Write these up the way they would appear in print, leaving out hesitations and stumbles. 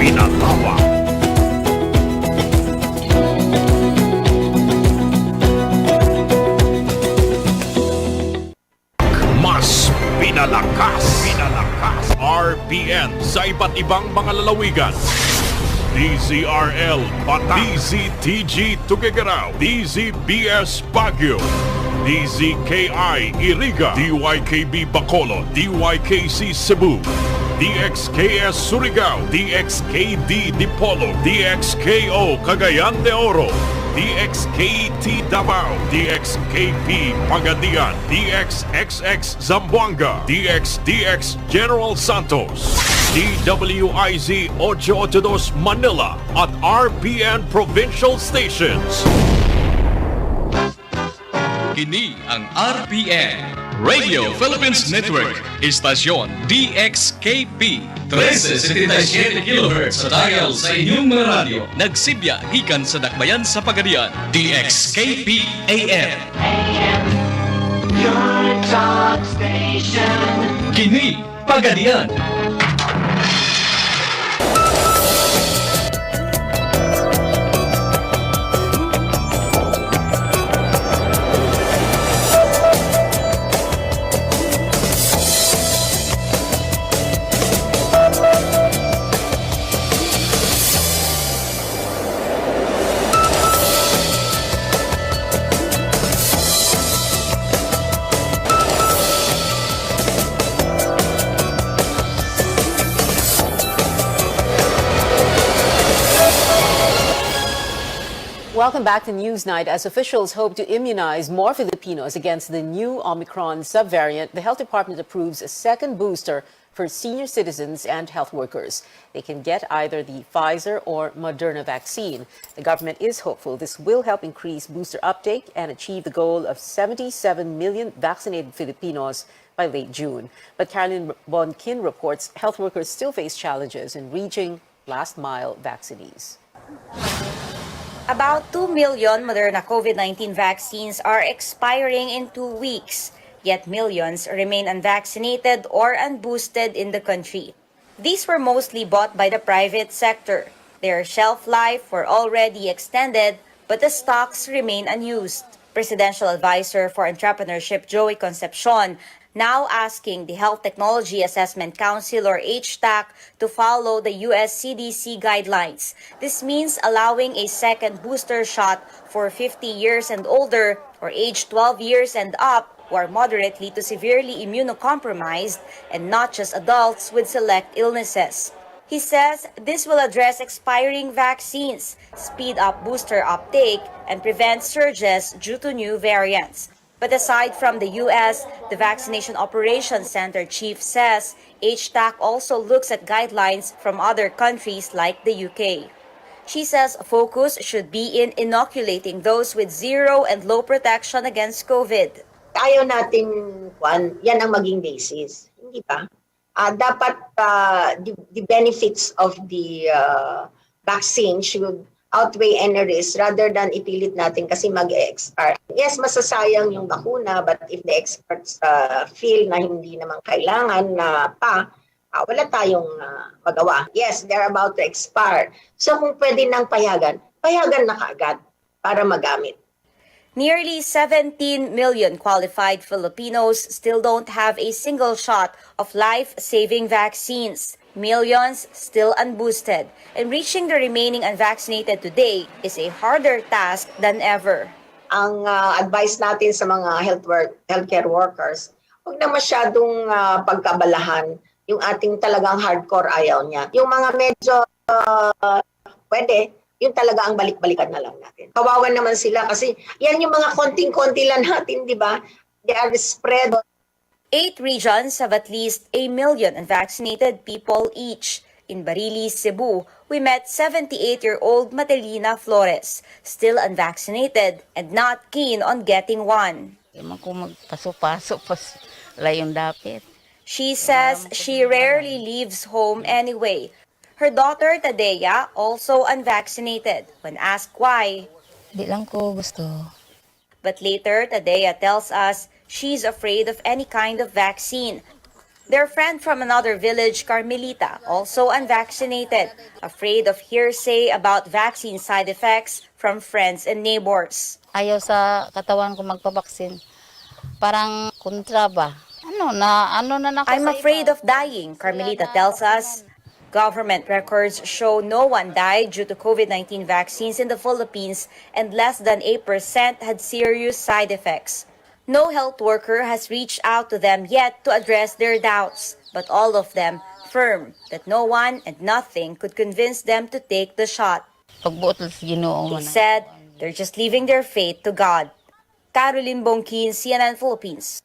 pinalawak. Mas pinalakas. RPN sa iba't ibang mga lalawigan. DZRL Bataan, DZTG Tuguegarao, DZBS Baguio, DZKI Iriga, DYKB Bacolod, DYKC Cebu, DXKS Surigao, DXKD Dipolo, DXKO Cagayan de Oro, DXKT Davao, DXKP Pagadian, DXXX Zamboanga, DXDX General Santos, DWIZ 882 Manila at RPN Provincial Stations. Kini ang RPN Radio Philippines Network, Istasyon DXKP 1377 kHz sa dial sa inyong mga radyo. Nagsibya gikan sa dakbayan sa Pagadian, DXKP AM. Your talk station. Kini Pagadian. Welcome back to Newsnight. As officials hope to immunize more Filipinos against the new Omicron subvariant, the Health Department approves a second booster for senior citizens and health workers. They can get either the Pfizer or Moderna vaccine. The government is hopeful this will help increase booster uptake and achieve the goal of 77 million vaccinated Filipinos by late June. But Carolyn Bonkin reports health workers still face challenges in reaching last-mile vaccinees. About 2 million Moderna COVID-19 vaccines are expiring in 2 weeks, yet millions remain unvaccinated or unboosted in the country. These were mostly bought by the private sector. Their shelf life were already extended, but the stocks remain unused. Presidential Advisor for Entrepreneurship Joey Concepcion now asking the Health Technology Assessment Council or HTAC to follow the US CDC guidelines. This means allowing a second booster shot for 50 years and older or age 12 years and up who are moderately to severely immunocompromised and not just adults with select illnesses. He says this will address expiring vaccines, speed up booster uptake, and prevent surges due to new variants. But aside from the U.S., the Vaccination Operations Center chief says HTAC also looks at guidelines from other countries like the UK. She says focus should be in inoculating those with zero and low protection against COVID. Ayaw natin, yan ang maging basis. Hindi ba? Dapat the benefits of the vaccine should outweigh any risk rather than ipilit natin kasi mag-expire. Yes, masasayang yung bakuna, but if the experts feel na hindi naman kailangan na wala tayong magawa. Yes, they're about to expire. So kung pwede nang payagan na kaagad para magamit. Nearly 17 million qualified Filipinos still don't have a single shot of life-saving vaccines. Millions still unboosted, and reaching the remaining unvaccinated today is a harder task than ever. Ang advice natin sa mga healthcare workers, huwag na masyadong pagkabalahan yung ating talagang hardcore ayaw niya. Yung mga medyo pwede, yung talaga ang balik-balikan na lang natin. Kawawan naman sila kasi yan yung mga konting-konti lang natin, di ba? They are spread. 8 regions have at least 1 million unvaccinated people each. In Barili, Cebu, we met 78-year-old Matelina Flores, still unvaccinated and not keen on getting one. She says she rarely leaves home anyway. Her daughter, Tadea, also unvaccinated. When asked why, Di lang ko gusto. but later, Tadea tells us she's afraid of any kind of vaccine. Their friend from another village, Carmelita, also unvaccinated, afraid of hearsay about vaccine side effects from friends and neighbors. Ayaw sa katawan ko magpabaksin. Parang kontra ba? Ano na ako I'm sa afraid iba. of dying, Sila Carmelita na tells us. vaksinan. Government records show no one died due to COVID-19 vaccines in the Philippines and less than 8% had serious side effects. No health worker has reached out to them yet to address their doubts, but all of them firm that no one and nothing could convince them to take the shot. Pagbuot sa Ginoo They man. said they're just leaving their fate to God. Caroline Bongkin, CNN Philippines.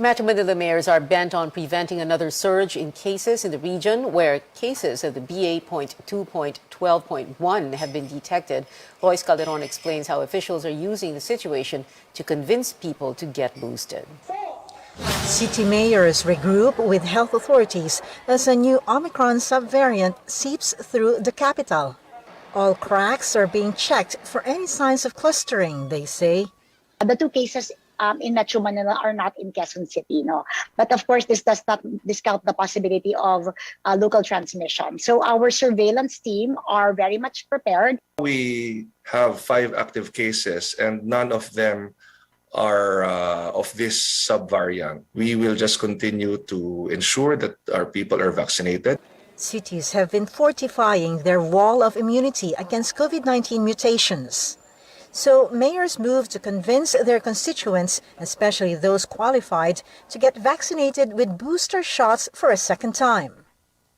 Metro Manila mayors are bent on preventing another surge in cases in the region where cases of the BA.2.12.1 have been detected. Lois Calderon explains how officials are using the situation to convince people to get boosted. City mayors regroup with health authorities as a new Omicron subvariant seeps through the capital. All cracks are being checked for any signs of clustering, they say. The two cases in Metro Manila are not in Quezon City, no. But of course, this does not discount the possibility of local transmission. So our surveillance team are very much prepared. We have 5 active cases and none of them are of this subvariant. We will just continue to ensure that our people are vaccinated. Cities have been fortifying their wall of immunity against COVID-19 mutations. So mayors move to convince their constituents, especially those qualified, to get vaccinated with booster shots for a second time.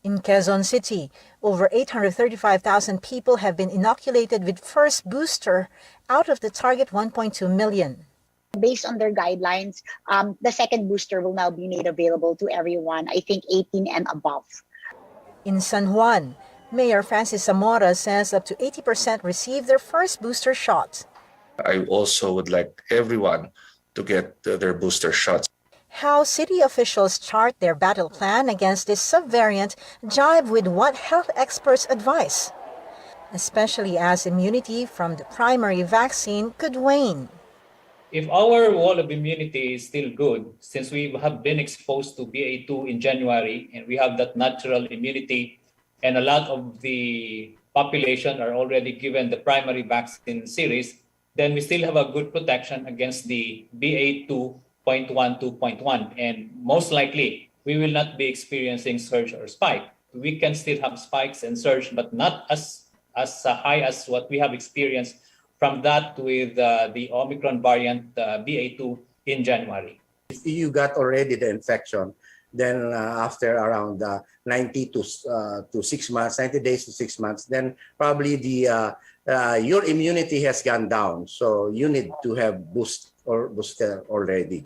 In Quezon City, over 835,000 people have been inoculated with first booster out of the target 1.2 million. Based on their guidelines, the second booster will now be made available to everyone, I think 18 and above. In San Juan, Mayor Francis Zamora says up to 80% received their first booster shot. I also would like everyone to get their booster shots. How city officials chart their battle plan against this subvariant jibe with what health experts advise, especially as immunity from the primary vaccine could wane. If our wall of immunity is still good, since we have been exposed to BA2 in January and we have that natural immunity, and a lot of the population are already given the primary vaccine series, then we still have a good protection against the BA2.12.1. And most likely, we will not be experiencing surge or spike. We can still have spikes and surge, but not as high as what we have experienced from that with the Omicron variant BA2 in January. If you got already the infection, then after around 90 to 6 months, 90 days to 6 months, then probably your immunity has gone down. So you need to have booster already.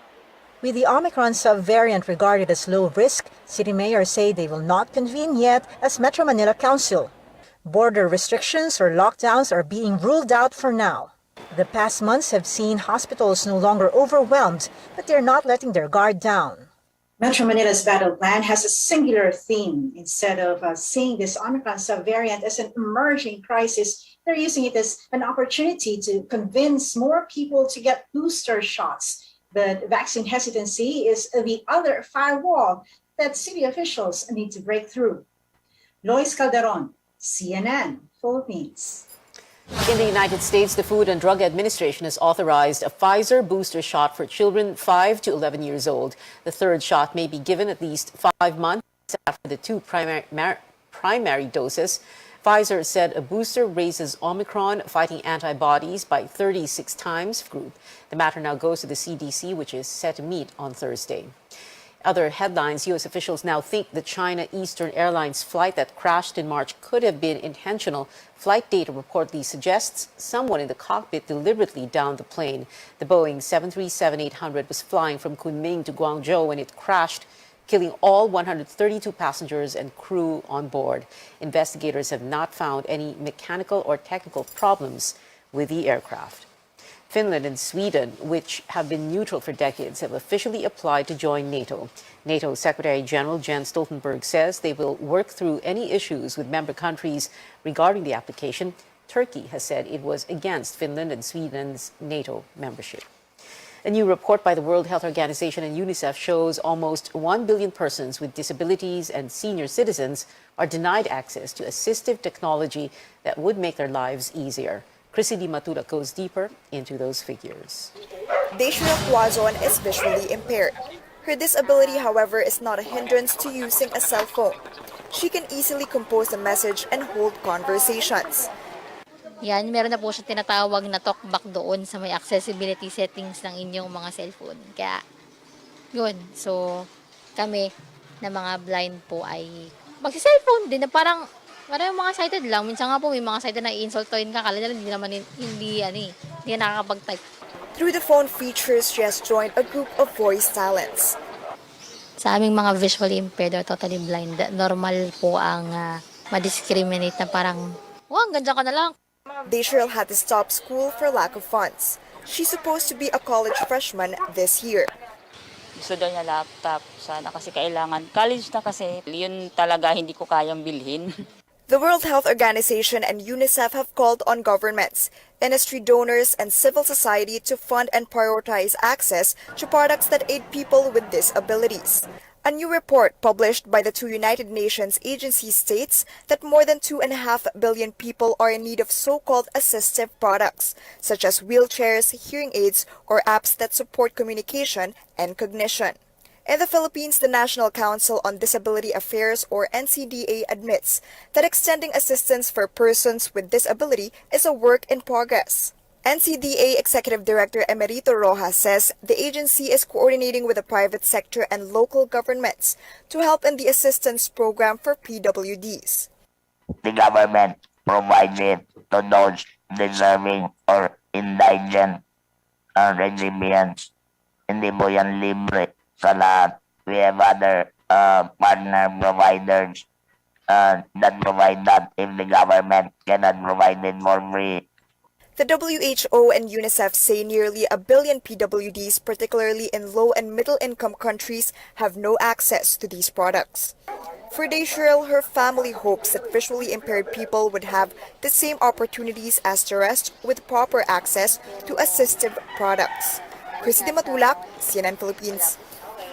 With the Omicron subvariant regarded as low risk, city mayors say they will not convene yet as Metro Manila Council. Border restrictions or lockdowns are being ruled out for now. The past months have seen hospitals no longer overwhelmed, but they're not letting their guard down. Metro Manila's battle plan has a singular theme. Instead of seeing this Omicron subvariant as an emerging crisis, they're using it as an opportunity to convince more people to get booster shots. But vaccine hesitancy is the other firewall that city officials need to break through. Lois Calderon, CNN, Philippines. In the United States, the Food and Drug Administration has authorized a Pfizer booster shot for children 5 to 11 years old. The third shot may be given at least 5 months after the 2 primary doses. Pfizer said a booster raises Omicron fighting antibodies by 36 times group. The matter now goes to the CDC, which is set to meet on Thursday. Other headlines, U.S. officials now think the China Eastern Airlines flight that crashed in March could have been intentional. Flight data reportedly suggests someone in the cockpit deliberately downed the plane. The Boeing 737-800 was flying from Kunming to Guangzhou when it crashed, killing all 132 passengers and crew on board. Investigators have not found any mechanical or technical problems with the aircraft. Finland and Sweden, which have been neutral for decades, have officially applied to join NATO. NATO Secretary General Jens Stoltenberg says they will work through any issues with member countries regarding the application. Turkey has said it was against Finland and Sweden's NATO membership. A new report by the World Health Organization and UNICEF shows almost 1 billion persons with disabilities and senior citizens are denied access to assistive technology that would make their lives easier. Chrissy Di Matula goes deeper into those figures. Deishra Quazon is visually impaired. Her disability, however, is not a hindrance to using a cell phone. She can easily compose a message and hold conversations. Yan, meron na po siya tinatawag na talkback doon sa may accessibility settings ng inyong mga cellphone. Kaya, yun. So, kami na mga blind po ay magsi-cellphone din na parang yung mga sighted lang. Minsan nga po may mga sighted na i-insultoin ka. Kala nila hindi nakakapag-type. Through the phone features, she has joined a group of voice talents. Sa aming mga visually impaired or totally blind, normal po ang ma-discriminate na parang, ganda ka na lang. Deishra had to stop school for lack of funds. She's supposed to be a college freshman this year. Gusto daw niya laptop sana kasi kailangan. College na kasi, yun talaga hindi ko kayang bilhin. The World Health Organization and UNICEF have called on governments, industry donors, and civil society to fund and prioritize access to products that aid people with disabilities. A new report published by the two United Nations agencies states that more than 2.5 billion people are in need of so-called assistive products, such as wheelchairs, hearing aids, or apps that support communication and cognition. In the Philippines, the National Council on Disability Affairs, or NCDA, admits that extending assistance for persons with disability is a work in progress. NCDA Executive Director Emerito Rojas says the agency is coordinating with the private sector and local governments to help in the assistance program for PWDs. The government provided to those deserving or indigent recipients. Hindi po yan libre sa lahat. We have other partner providers that provide that if the government cannot provide it for free. The WHO and UNICEF say nearly 1 billion PWDs, particularly in low and middle-income countries, have no access to these products. For Deishra, her family hopes that visually impaired people would have the same opportunities as the rest with proper access to assistive products. Chrissy Di Matula, CNN Philippines.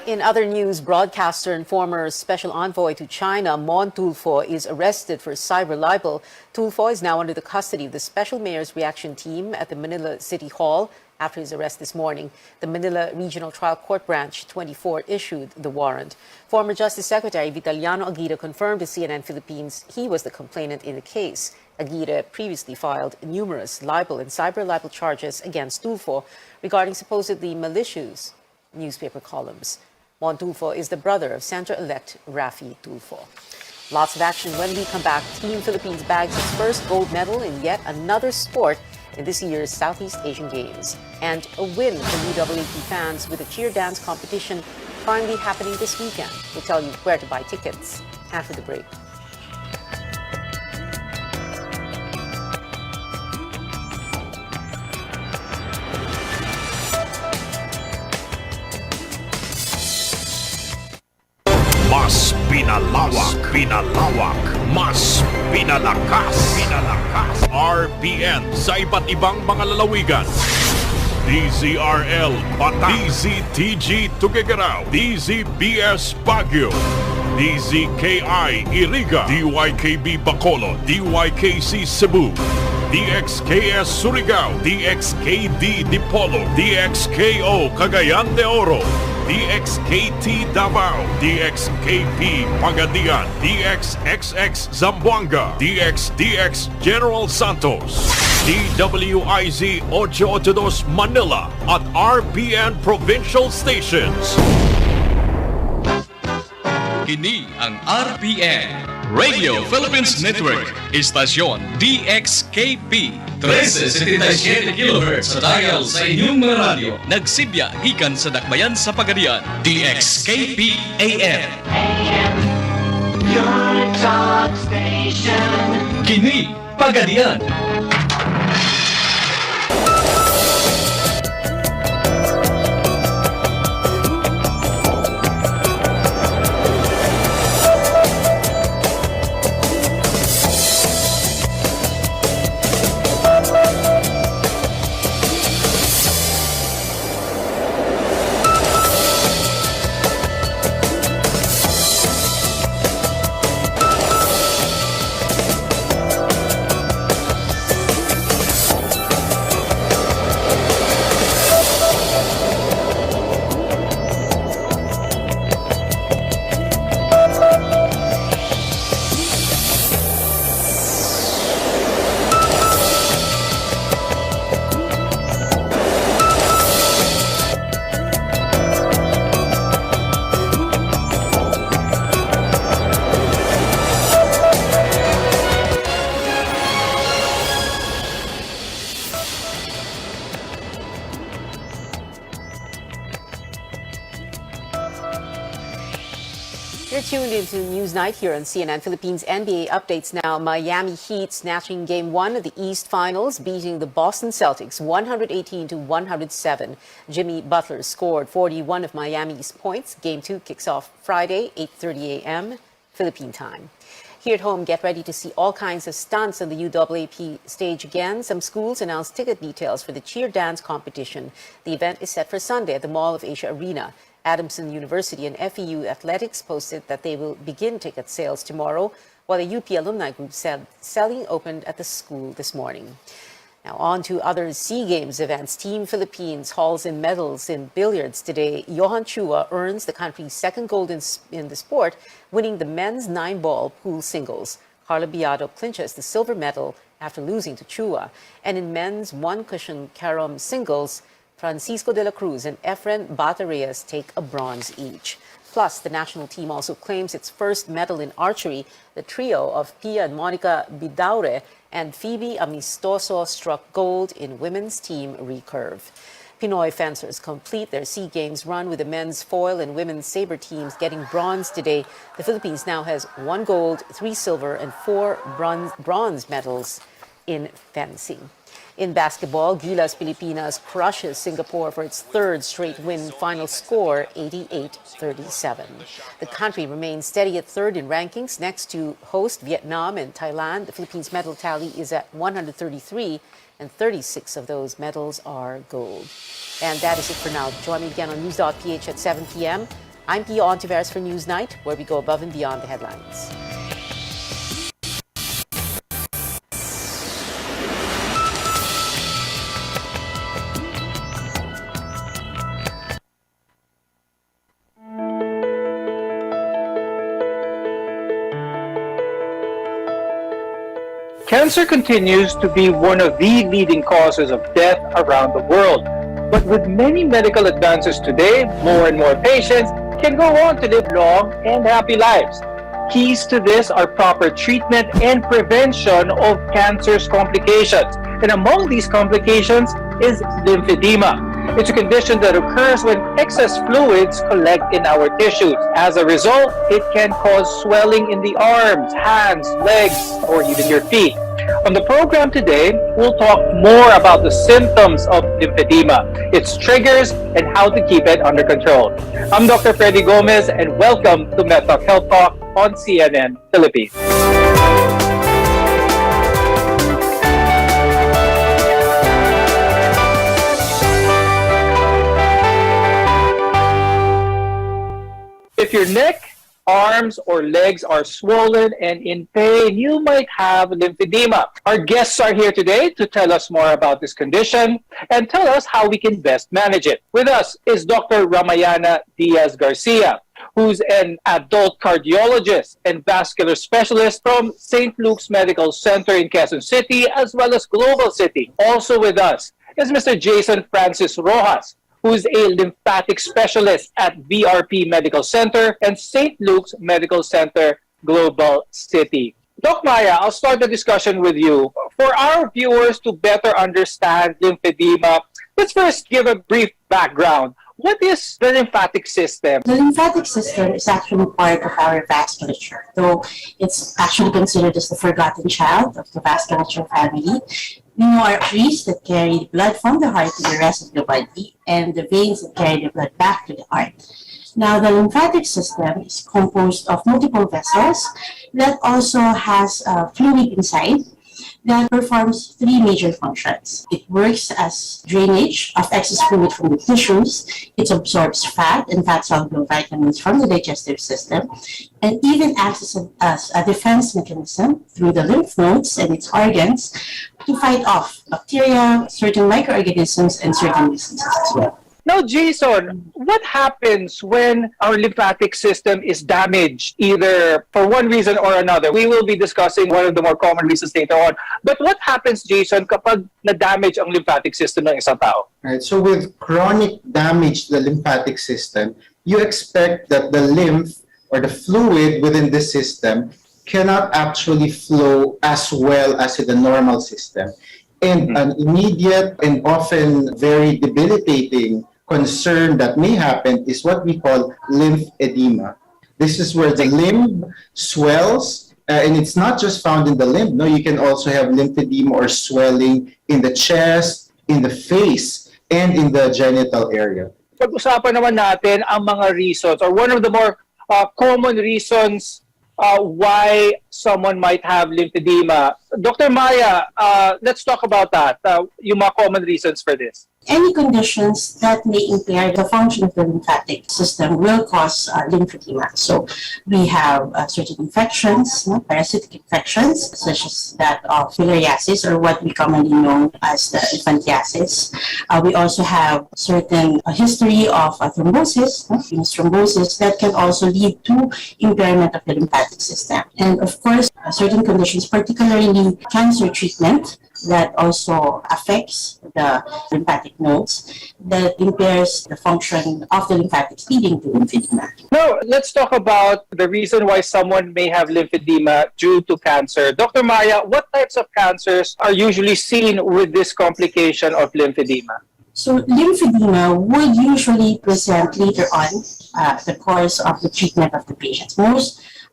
In other news, broadcaster and former special envoy to China, Mon Tulfo, is arrested for cyber libel. Tulfo is now under the custody of the Special Mayor's Reaction Team at the Manila City Hall after his arrest this morning. The Manila Regional Trial Court Branch 24 issued the warrant. Former Justice Secretary Vitaliano Aguirre confirmed to CNN Philippines he was the complainant in the case. Aguirre previously filed numerous libel and cyber libel charges against Tulfo regarding supposedly malicious newspaper columns. Mon Tulfo is the brother of Senator-elect Raffy Tulfo. Lots of action when we come back. Team Philippines bags its first gold medal in yet another sport in this year's Southeast Asian Games. And a win for UAAP fans with a cheer dance competition finally happening this weekend. We'll tell you where to buy tickets after the break. Mas pinalawak, mas pinalakas. RPN sa iba't ibang mga lalawigan. DZRL Bataan, DZTG Tuguegarao, DZBS Baguio, DZKI Iriga, DYKB Bacolod, DYKC Cebu, DXKS Surigao, DXKD Dipolo, DXKO Cagayan de Oro, DXKT Davao, DXKP Pagadian, DXXX Zamboanga, DXDX General Santos, DWIZ 882 Manila at RPN Provincial Stations. Kini ang RPN Radio Philippines Network, istasyon DXKP 1377 kHz sa dial sa inyong mga radyo. Nagsibya gikan sa dakbayan sa Pagadian, DXKP AM. Your talk station. Kini Pagadian. You're tuned into Newsnight here on CNN Philippines. NBA updates now. Miami Heat snatching Game 1 of the East Finals, beating the Boston Celtics 118-107. Jimmy Butler scored 41 of Miami's points. Game 2 kicks off Friday, 8:30 a.m. Philippine time. Here at home, get ready to see all kinds of stunts on the UAAP stage again. Some schools announced ticket details for the cheer dance competition. The event is set for Sunday at the Mall of Asia Arena. Adamson University and FEU Athletics posted that they will begin ticket sales tomorrow, while the UP Alumni Group said selling opened at the school this morning. Now on to other SEA Games events. Team Philippines hauls in medals in billiards today. Johan Chua earns the country's second gold in the sport, winning the men's 9-ball pool singles. Carlo Biado clinches the silver medal after losing to Chua. And in men's one-cushion carom singles, Francisco de la Cruz and Efren Batarrias take a bronze each. Plus, the national team also claims its first medal in archery. The trio of Pia and Monica Bidaure and Phoebe Amistoso struck gold in women's team recurve. Pinoy fencers complete their SEA Games run with the men's foil and women's saber teams getting bronze today. The Philippines now has 1 gold, 3 silver, and 4 bronze medals in fencing. In basketball, Gilas Pilipinas crushes Singapore for its third straight win, final score 88-37. The country remains steady at third in rankings next to host Vietnam and Thailand. The Philippines medal tally is at 133, and 36 of those medals are gold. And that is it for now. Join me again on News.ph at 7 p.m. I'm Pia Ontiveros for Newsnight, where we go above and beyond the headlines. Cancer continues to be one of the leading causes of death around the world. But with many medical advances today, more and more patients can go on to live long and happy lives. Keys to this are proper treatment and prevention of cancer's complications. And among these complications is lymphedema. It's a condition that occurs when excess fluids collect in our tissues. As a result, it can cause swelling in the arms, hands, legs, or even your feet. On the program today, we'll talk more about the symptoms of lymphedema, its triggers, and how to keep it under control. I'm Dr. Freddy Gomez, and welcome to MedTalk Health Talk on CNN Philippines. If your neck, arms, or legs are swollen and in pain, you might have lymphedema. Our guests are here today to tell us more about this condition and tell us how we can best manage it. With us is Dr. Ramayana Diaz Garcia, who's an adult cardiologist and vascular specialist from St. Luke's Medical Center in Quezon City, as well as Global City. Also with us is Mr. Jason Francis Rojas, who's a lymphatic specialist at VRP Medical Center and St. Luke's Medical Center, Global City. Doc Maya, I'll start the discussion with you. For our viewers to better understand lymphedema, let's first give a brief background. What is the lymphatic system? The lymphatic system is actually part of our vasculature, though it's actually considered as the forgotten child of the vasculature family. We know arteries that carry blood from the heart to the rest of the body, and the veins that carry the blood back to the heart. Now, the lymphatic system is composed of multiple vessels that also has fluid inside that performs 3 major functions. It works as drainage of excess fluid from the tissues. It absorbs fat and fat-soluble vitamins from the digestive system, and even acts as a defense mechanism through the lymph nodes and its organs to fight off bacteria, certain microorganisms, and certain diseases as well. Now, Jason, what happens when our lymphatic system is damaged, either for one reason or another? We will be discussing one of the more common reasons later on. But what happens, Jason, kapag na-damage ang lymphatic system ng isang tao? Right. So with chronic damage to the lymphatic system, you expect that the lymph or the fluid within the system cannot actually flow as well as in the normal system. And an immediate and often very debilitating concern that may happen is what we call lymphedema. This is where the limb swells, and it's not just found in the limb. No, you can also have lymphedema or swelling in the chest, in the face, and in the genital area. Pag-usapan naman natin ang mga reasons or one of the more common reasons why someone might have lymphedema. Dr. Maya, let's talk about that, yung mga common reasons for this. Any conditions that may impair the function of the lymphatic system will cause lymphedema. So we have certain infections, parasitic infections, such as that of filariasis, or what we commonly know as the infantiasis. We also have certain history of thrombosis, venous thrombosis, that can also lead to impairment of the lymphatic system. And of course, certain conditions, particularly cancer treatment, that also affects the lymphatic nodes, that impairs the function of the lymphatics, leading to lymphedema. Now, let's talk about the reason why someone may have lymphedema due to cancer. Dr. Maya, what types of cancers are usually seen with this complication of lymphedema? So lymphedema would usually present later on the course of the treatment of the patients.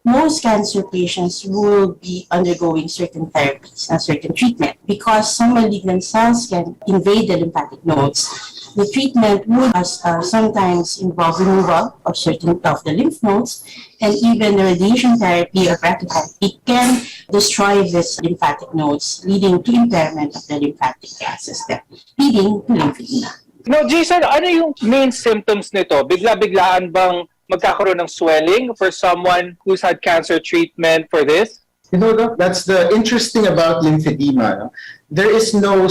Most cancer patients will be undergoing certain therapies and certain treatment. Because some malignant cells can invade the lymphatic nodes, the treatment would sometimes involve removal of certain of the lymph nodes, and even the radiation therapy or brachytherapy can destroy these lymphatic nodes, leading to impairment of the lymphatic system, leading to lymphedema. Now, Jason, ano yung main symptoms nito? Bigla-biglaan bang magkakaroon ng swelling for someone who's had cancer treatment for this? You know, that's the interesting about lymphedema. There is no a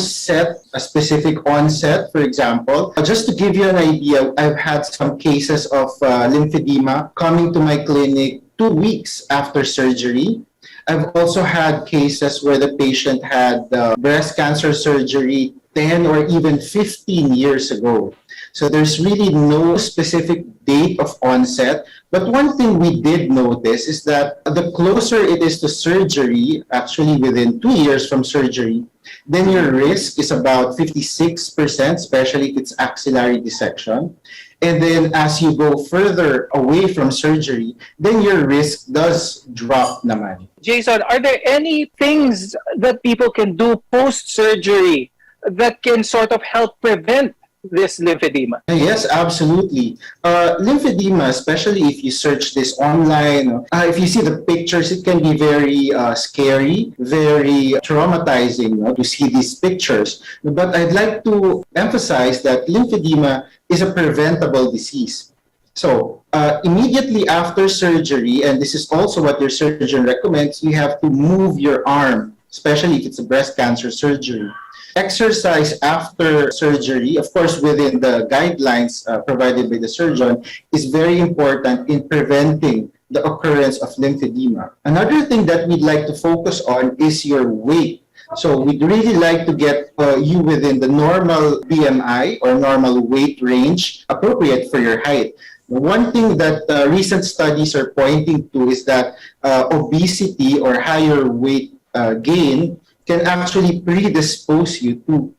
specific onset, for example. Just to give you an idea, I've had some cases of lymphedema coming to my clinic 2 weeks after surgery. I've also had cases where the patient had breast cancer surgery 10 or even 15 years ago. So there's really no specific date of onset. But one thing we did notice is that the closer it is to surgery, actually within 2 years from surgery, then your risk is about 56%, especially if it's axillary dissection. And then as you go further away from surgery, then your risk does drop naman. Jason, are there any things that people can do post-surgery that can sort of help prevent this lymphedema? Yes, absolutely. Lymphedema, especially if you search this online, if you see the pictures, it can be very scary, very traumatizing to see these pictures. But I'd like to emphasize that lymphedema is a preventable disease. So immediately after surgery, and this is also what your surgeon recommends, you have to move your arm, especially if it's a breast cancer surgery. Exercise after surgery, of course, within the guidelines provided by the surgeon, is very important in preventing the occurrence of lymphedema. Another thing that we'd like to focus on is your weight. So we'd really like to get you within the normal BMI or normal weight range appropriate for your height. One thing that recent studies are pointing to is that obesity or higher weight gain can actually predispose you to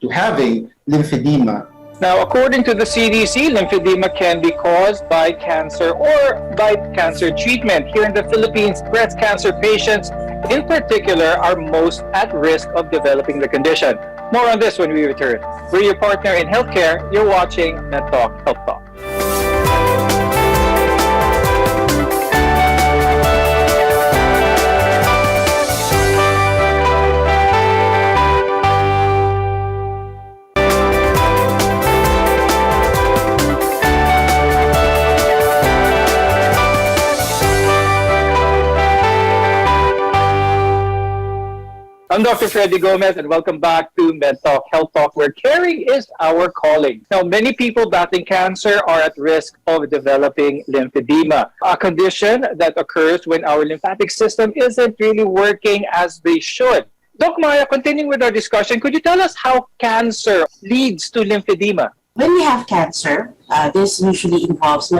having lymphedema. Now, according to the CDC, lymphedema can be caused by cancer or by cancer treatment. Here in the Philippines, breast cancer patients in particular are most at risk of developing the condition. More on this when we return. We're your partner in healthcare. You're watching MedTalk Health Talk. I'm Dr. Freddy Gomez, and welcome back to MedTalk Health Talk, where caring is our calling. Now, many people battling cancer are at risk of developing lymphedema, a condition that occurs when our lymphatic system isn't really working as they should. Doc Maya, continuing with our discussion, could you tell us how cancer leads to lymphedema? When we have cancer, this usually involves,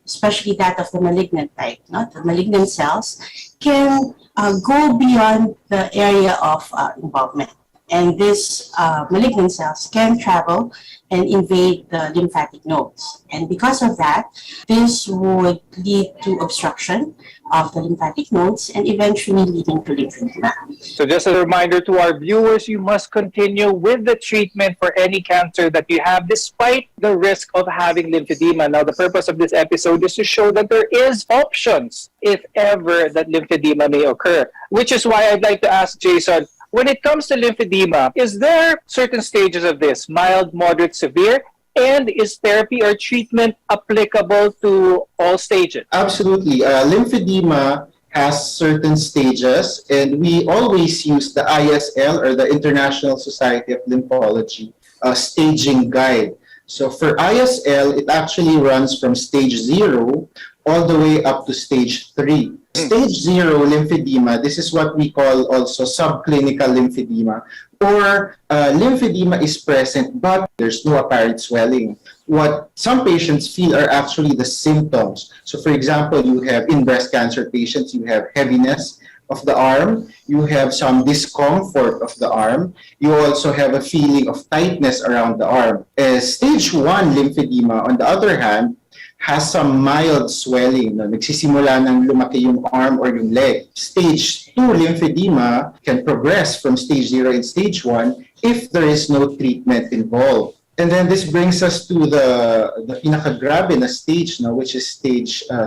especially that of the malignant type, the malignant cells can go beyond the area of involvement. And these malignant cells can travel and invade the lymphatic nodes. And because of that, this would lead to obstruction of the lymphatic nodes and eventually leading to lymphedema. So just a reminder to our viewers, you must continue with the treatment for any cancer that you have despite the risk of having lymphedema. Now, the purpose of this episode is to show that there is options if ever that lymphedema may occur, which is why I'd like to ask Jason, when it comes to lymphedema, is there certain stages of this, mild, moderate, severe? And is therapy or treatment applicable to all stages? Absolutely. Lymphedema has certain stages, and we always use the ISL, or the International Society of Lymphology staging guide. So for ISL, it actually runs from stage 0 all the way up to stage 3. Stage 0 lymphedema, this is what we call also subclinical lymphedema, or lymphedema is present but there's no apparent swelling. What some patients feel are actually the symptoms. So for example, you have in breast cancer patients, you have heaviness of the arm, you have some discomfort of the arm, you also have a feeling of tightness around the arm. Stage 1 lymphedema, on the other hand, has some mild swelling. No? Nagsisimula ng lumaki yung arm or yung leg. Stage 2 lymphedema can progress from stage 0 and stage 1 if there is no treatment involved. And then this brings us to the pinakagrabe na stage, no, which is stage 3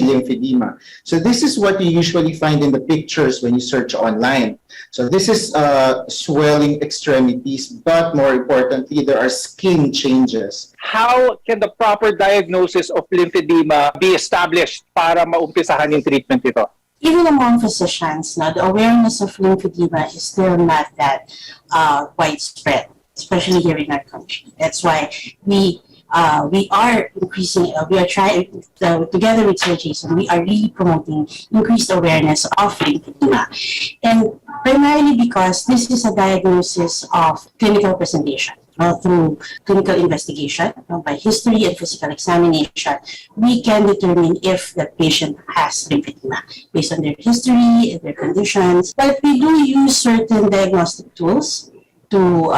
lymphedema. So this is what you usually find in the pictures when you search online. So this is swelling extremities, but more importantly, there are skin changes. How can the proper diagnosis of lymphedema be established para maumpisahan yung treatment ito? Even among physicians, now, the awareness of lymphedema is still not that widespread, especially here in our country. That's why we are increasing, we are trying, together with Sir Jason, we are really promoting increased awareness of lymphedema. And primarily because this is a diagnosis of clinical presentation. Through clinical investigation, by history and physical examination, we can determine if the patient has lymphedema based on their history and their conditions. But we do use certain diagnostic tools to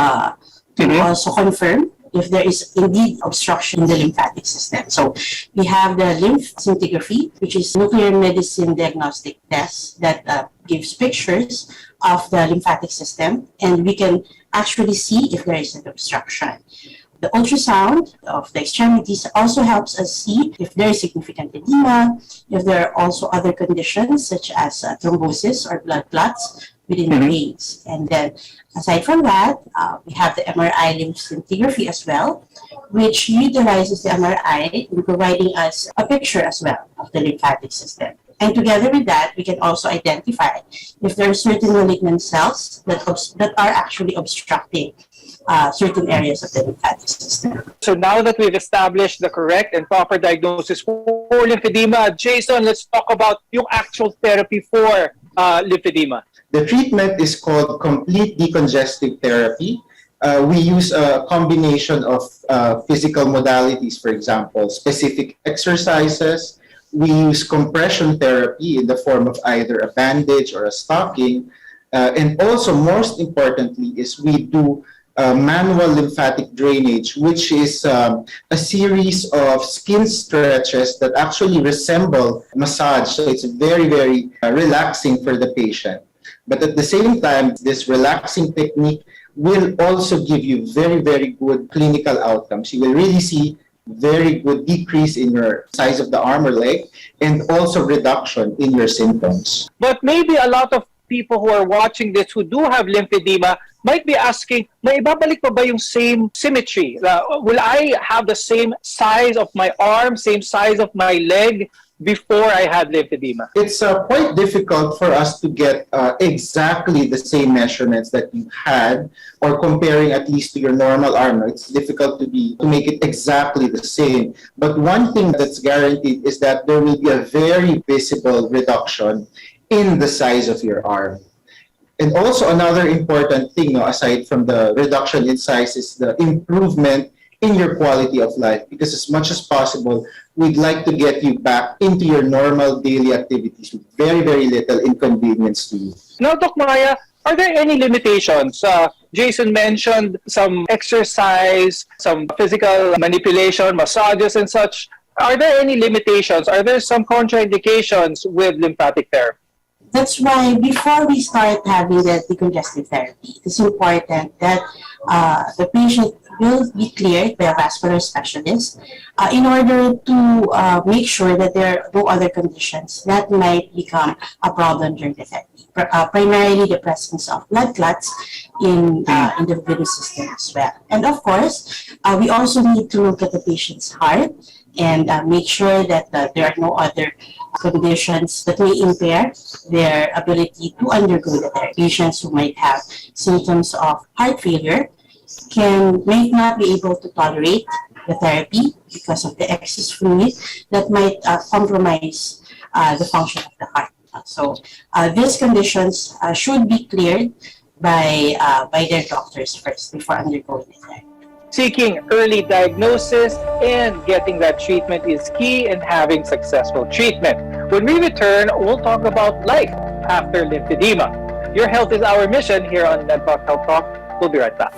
also confirm if there is indeed obstruction in the lymphatic system. So we have the lymph scintigraphy, which is nuclear medicine diagnostic test that gives pictures of the lymphatic system, and we can actually see if there is an obstruction. The ultrasound of the extremities also helps us see if there is significant edema, if there are also other conditions such as thrombosis or blood clots within the veins. And then aside from that, we have the MRI lymph scintigraphy as well, which utilizes the MRI in providing us a picture as well of the lymphatic system. And together with that, we can also identify if there are certain malignant cells that are actually obstructing certain areas of the lymphatic system. So now that we've established the correct and proper diagnosis for lymphedema, Jason, let's talk about yung actual therapy for lymphedema. The treatment is called complete decongestive therapy. We use a combination of physical modalities, for example, specific exercises. We use compression therapy in the form of either a bandage or a stocking. And also, most importantly, is we do manual lymphatic drainage, which is a series of skin stretches that actually resemble massage. So it's very, very relaxing for the patient. But at the same time, this relaxing technique will also give you very, very good clinical outcomes. You will really see very good decrease in your size of the arm or leg, and also reduction in your symptoms. But maybe a lot of people who are watching this who do have lymphedema might be asking, may ibabalik pa ba yung same symmetry? Will I have the same size of my arm, same size of my leg before I had lymphedema? It's quite difficult for us to get exactly the same measurements that you had, or comparing at least to your normal arm. It's difficult to make it exactly the same. But one thing that's guaranteed is that there will be a very visible reduction in the size of your arm. And also another important thing, aside from the reduction in size, is the improvement in your quality of life, because as much as possible, we'd like to get you back into your normal daily activities with very, very little inconvenience to you. Now, Doc Maya, Are there any limitations? Jason mentioned some exercise, some physical manipulation, massages and such. Are there any limitations? Are there some contraindications with lymphatic therapy? That's why before we start having the decongestive therapy, it's important that the patient will be cleared by a vascular specialist in order to make sure that there are no other conditions that might become a problem during the therapy. Primarily the presence of blood clots in the venous system as well. And of course, we also need to look at the patient's heart and make sure that there are no other conditions that may impair their ability to undergo the therapy. Patients who might have symptoms of heart failure may not be able to tolerate the therapy because of the excess fluid that might compromise the function of the heart. So these conditions should be cleared by their doctors first before undergoing the therapy. Seeking early diagnosis and getting that treatment is key in having successful treatment. When we return, we'll talk about life after lymphedema. Your health is our mission here on Medtalk Health Talk. We'll be right back.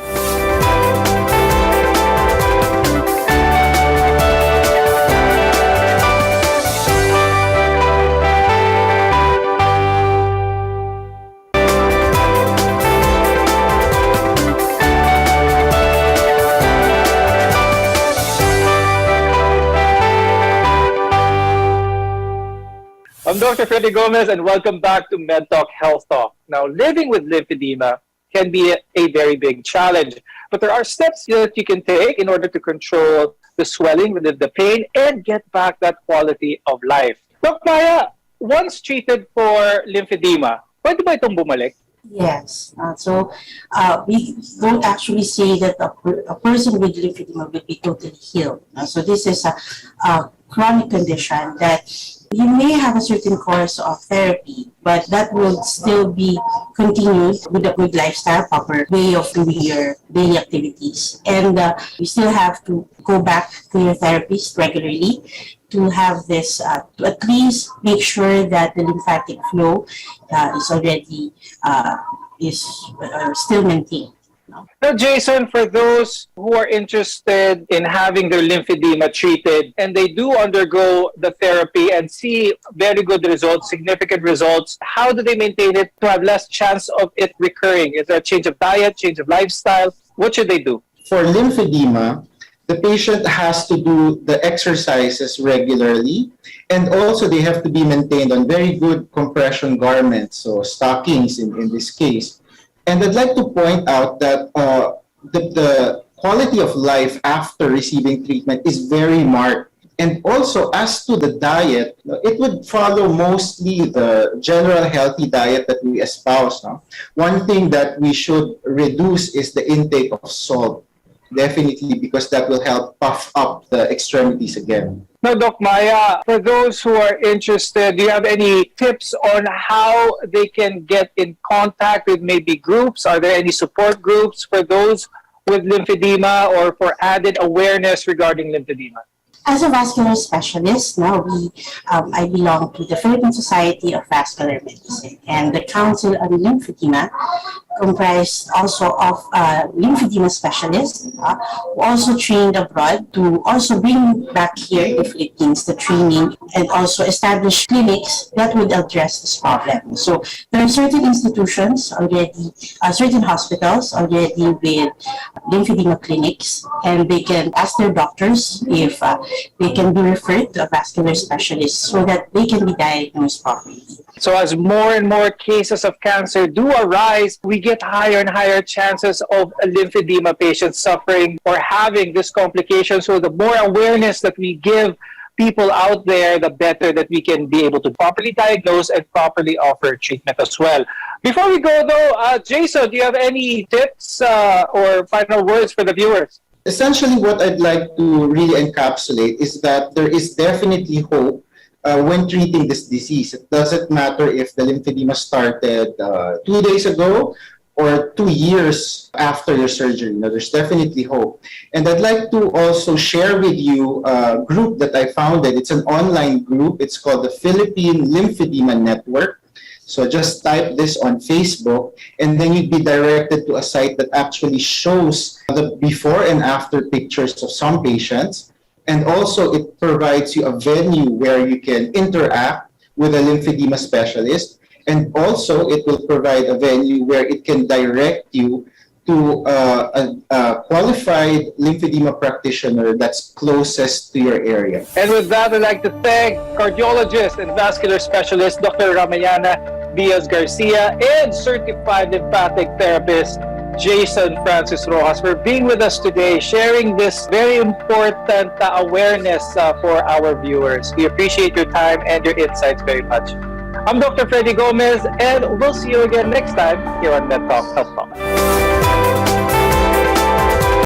I'm Dr. Freddy Gomez and welcome back to MedTalk Health Talk. Now, living with lymphedema can be a very big challenge, but there are steps that you can take in order to control the swelling, relieve the pain, and get back that quality of life. Doc Maya, once treated for lymphedema, pwede ba itong bumalik? Yes. We don't actually say that a person with lymphedema will be totally healed. So this is a chronic condition that you may have a certain course of therapy, but that will still be continued with a good lifestyle, proper way of doing your daily activities. And you still have to go back to your therapist regularly to have this, to at least make sure that the lymphatic flow is already still maintained. Now, Jason, for those who are interested in having their lymphedema treated and they do undergo the therapy and see very good results, significant results, how do they maintain it to have less chance of it recurring? Is there a change of diet, change of lifestyle? What should they do? For lymphedema, the patient has to do the exercises regularly, and also they have to be maintained on very good compression garments, so stockings in this case. And I'd like to point out that the quality of life after receiving treatment is very marked. And also, as to the diet, it would follow mostly the general healthy diet that we espouse. One thing that we should reduce is the intake of salt, definitely, because that will help puff up the extremities again. Now, Doc Maya, for those who are interested, do you have any tips on how they can get in contact with maybe groups? Are there any support groups for those with lymphedema or for added awareness regarding lymphedema? As a vascular specialist, now I belong to the Philippine Society of Vascular Medicine, and the Council on Lymphedema comprised also of lymphedema specialists who also trained abroad to also bring back here in the Philippines the training and also establish clinics that would address this problem. So there are certain institutions already, certain hospitals already with lymphedema clinics, and they can ask their doctors if they can be referred to a vascular specialist so that they can be diagnosed properly. So as more and more cases of cancer do arise, we get higher and higher chances of a lymphedema patient suffering or having this complication. So the more awareness that we give people out there, the better that we can be able to properly diagnose and properly offer treatment as well. Before we go though, Jason, do you have any tips or final words for the viewers? Essentially, what I'd like to really encapsulate is that there is definitely hope when treating this disease. It doesn't matter if the lymphedema started 2 days ago or 2 years after your surgery. There's definitely hope. And I'd like to also share with you a group that I founded. It's an online group. It's called the Philippine Lymphedema Network. So just type this on Facebook, and then you'd be directed to a site that actually shows the before and after pictures of some patients. And also it provides you a venue where you can interact with a lymphedema specialist. And also it will provide a venue where it can direct you to a qualified lymphedema practitioner that's closest to your area. And with that, I'd like to thank cardiologist and vascular specialist Dr. Ramayana Diaz Garcia and certified lymphatic therapist Jason Francis Rojas for being with us today, sharing this very important awareness for our viewers. We appreciate your time and your insights very much. I'm Dr. Freddy Gomez, and we'll see you again next time here on MedTalk Health Talk.